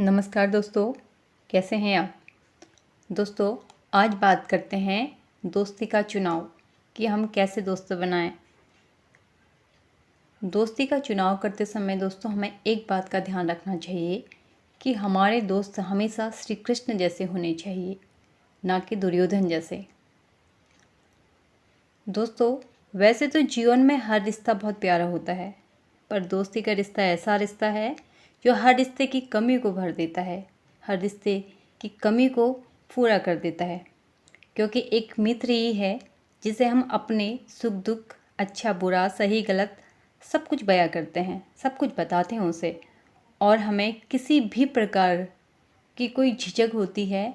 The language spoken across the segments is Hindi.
नमस्कार दोस्तों, कैसे हैं आप। दोस्तों, आज बात करते हैं दोस्ती का चुनाव कि हम कैसे दोस्त बनाएं। दोस्ती का चुनाव करते समय दोस्तों हमें एक बात का ध्यान रखना चाहिए कि हमारे दोस्त हमेशा श्री कृष्ण जैसे होने चाहिए, ना कि दुर्योधन जैसे। दोस्तों, वैसे तो जीवन में हर रिश्ता बहुत प्यारा होता है, पर दोस्ती का रिश्ता ऐसा रिश्ता है जो हर रिश्ते की कमी को भर देता है, हर रिश्ते की कमी को पूरा कर देता है। क्योंकि एक मित्र ही है जिसे हम अपने सुख दुख, अच्छा बुरा, सही गलत सब कुछ बयां करते हैं, सब कुछ बताते हैं उसे, और हमें किसी भी प्रकार की कोई झिझक होती है,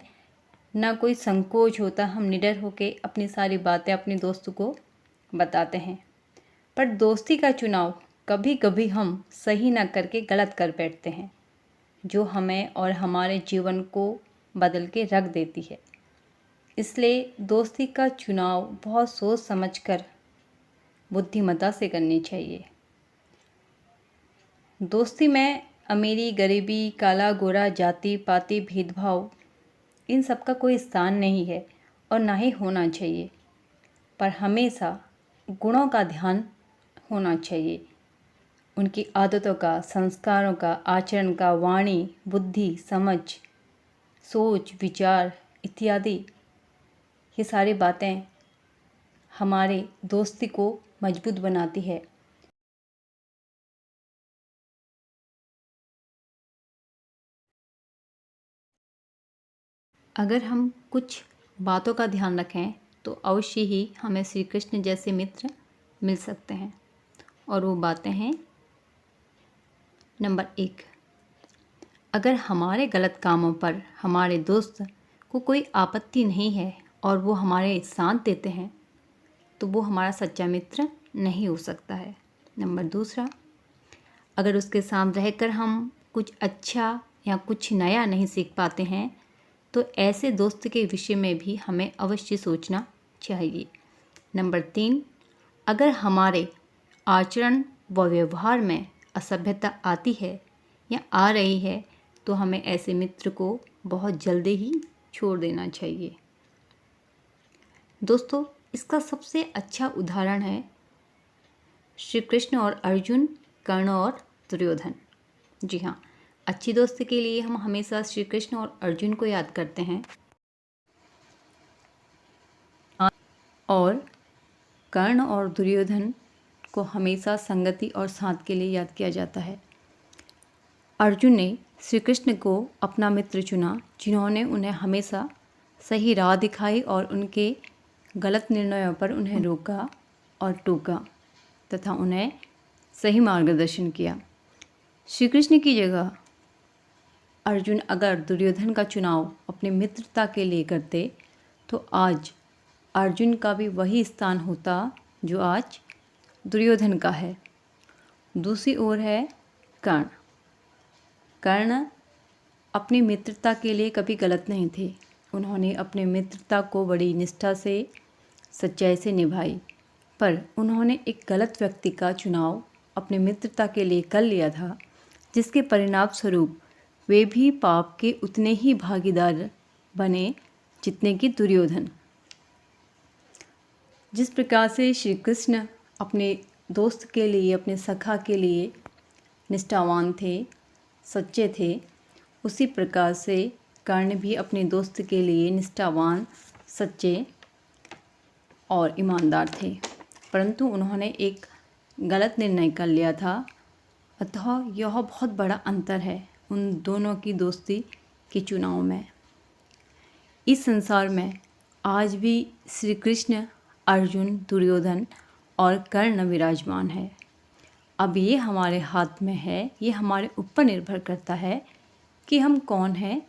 ना कोई संकोच होता। हम निडर होकर अपनी सारी बातें अपने दोस्त को बताते हैं। पर दोस्ती का चुनाव कभी कभी हम सही ना करके गलत कर बैठते हैं, जो हमें और हमारे जीवन को बदल के रख देती है। इसलिए दोस्ती का चुनाव बहुत सोच समझकर बुद्धिमत्ता से करनी चाहिए। दोस्ती में अमीरी गरीबी, काला गोरा, जाति पाति, भेदभाव इन सब का कोई स्थान नहीं है और ना ही होना चाहिए। पर हमेशा गुणों का ध्यान होना चाहिए, उनकी आदतों का, संस्कारों का, आचरण का, वाणी, बुद्धि, समझ, सोच, विचार इत्यादि। ये सारी बातें हमारे दोस्ती को मजबूत बनाती है। अगर हम कुछ बातों का ध्यान रखें तो अवश्य ही हमें श्री कृष्ण जैसे मित्र मिल सकते हैं। और वो बातें हैं, नंबर 1, अगर हमारे गलत कामों पर हमारे दोस्त को कोई आपत्ति नहीं है और वो हमारे साथ देते हैं तो वो हमारा सच्चा मित्र नहीं हो सकता है। नंबर 2, अगर उसके साथ रहकर हम कुछ अच्छा या कुछ नया नहीं सीख पाते हैं तो ऐसे दोस्त के विषय में भी हमें अवश्य सोचना चाहिए। नंबर 3, अगर हमारे आचरण व व्यवहार में असभ्यता आती है या आ रही है तो हमें ऐसे मित्र को बहुत जल्दी ही छोड़ देना चाहिए। दोस्तों, इसका सबसे अच्छा उदाहरण है श्री कृष्ण और अर्जुन, कर्ण और दुर्योधन। जी हाँ, अच्छी दोस्ती के लिए हम हमेशा श्री कृष्ण और अर्जुन को याद करते हैं और कर्ण और दुर्योधन को हमेशा संगति और साथ के लिए याद किया जाता है। अर्जुन ने श्री कृष्ण को अपना मित्र चुना, जिन्होंने उन्हें हमेशा सही राह दिखाई और उनके गलत निर्णयों पर उन्हें रोका और टोका तथा उन्हें सही मार्गदर्शन किया। श्री कृष्ण की जगह अर्जुन अगर दुर्योधन का चुनाव अपनी मित्रता के लिए करते तो आज अर्जुन का भी वही स्थान होता जो आज दुर्योधन का है। दूसरी ओर है कर्ण। कर्ण अपनी मित्रता के लिए कभी गलत नहीं थे। उन्होंने अपनी मित्रता को बड़ी निष्ठा से, सच्चाई से निभाई, पर उन्होंने एक गलत व्यक्ति का चुनाव अपनी मित्रता के लिए कर लिया था, जिसके परिणाम स्वरूप वे भी पाप के उतने ही भागीदार बने जितने कि दुर्योधन। जिस प्रकार से श्री कृष्ण अपने दोस्त के लिए, अपने सखा के लिए निष्ठावान थे, सच्चे थे, उसी प्रकार से कर्ण भी अपने दोस्त के लिए निष्ठावान, सच्चे और ईमानदार थे। परंतु उन्होंने एक गलत निर्णय कर लिया था। अतः यह बहुत बड़ा अंतर है उन दोनों की दोस्ती के चुनाव में। इस संसार में आज भी श्री कृष्ण, अर्जुन, दुर्योधन और कर्ण विराजमान है। अब ये हमारे हाथ में है, ये हमारे ऊपर निर्भर करता है कि हम कौन हैं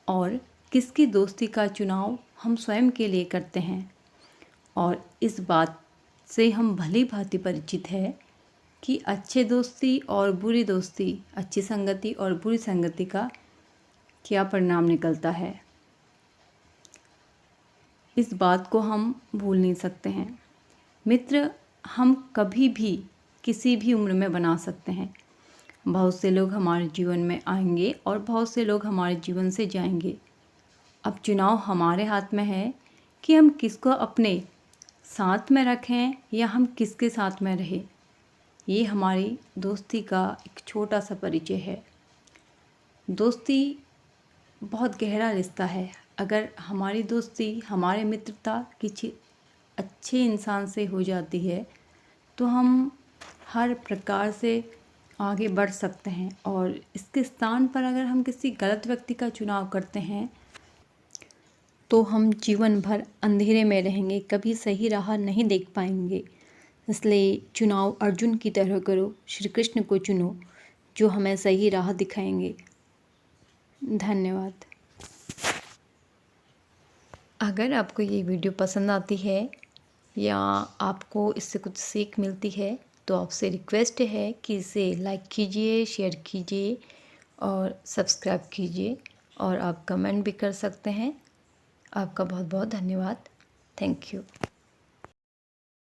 और किसकी दोस्ती का चुनाव हम स्वयं के लिए करते हैं। और इस बात से हम भली भांति परिचित है कि अच्छे दोस्ती और बुरी दोस्ती, अच्छी संगति और बुरी संगति का क्या परिणाम निकलता है। इस बात को हम भूल नहीं सकते हैं। मित्र हम कभी भी किसी भी उम्र में बना सकते हैं। बहुत से लोग हमारे जीवन में आएंगे और बहुत से लोग हमारे जीवन से जाएंगे। अब चुनाव हमारे हाथ में है कि हम किसको अपने साथ में रखें या हम किसके साथ में रहें। ये हमारी दोस्ती का एक छोटा सा परिचय है। दोस्ती बहुत गहरा रिश्ता है। अगर हमारी दोस्ती, हमारे मित्रता किसी अच्छे इंसान से हो जाती है तो हम हर प्रकार से आगे बढ़ सकते हैं, और इसके स्थान पर अगर हम किसी गलत व्यक्ति का चुनाव करते हैं तो हम जीवन भर अंधेरे में रहेंगे, कभी सही राह नहीं देख पाएंगे। इसलिए चुनाव अर्जुन की तरह करो, श्री कृष्ण को चुनो जो हमें सही राह दिखाएंगे। धन्यवाद। अगर आपको ये वीडियो पसंद आती है या आपको इससे कुछ सीख मिलती है तो आपसे रिक्वेस्ट है कि इसे लाइक कीजिए, शेयर कीजिए और सब्सक्राइब कीजिए, और आप कमेंट भी कर सकते हैं। आपका बहुत बहुत धन्यवाद। Thank you.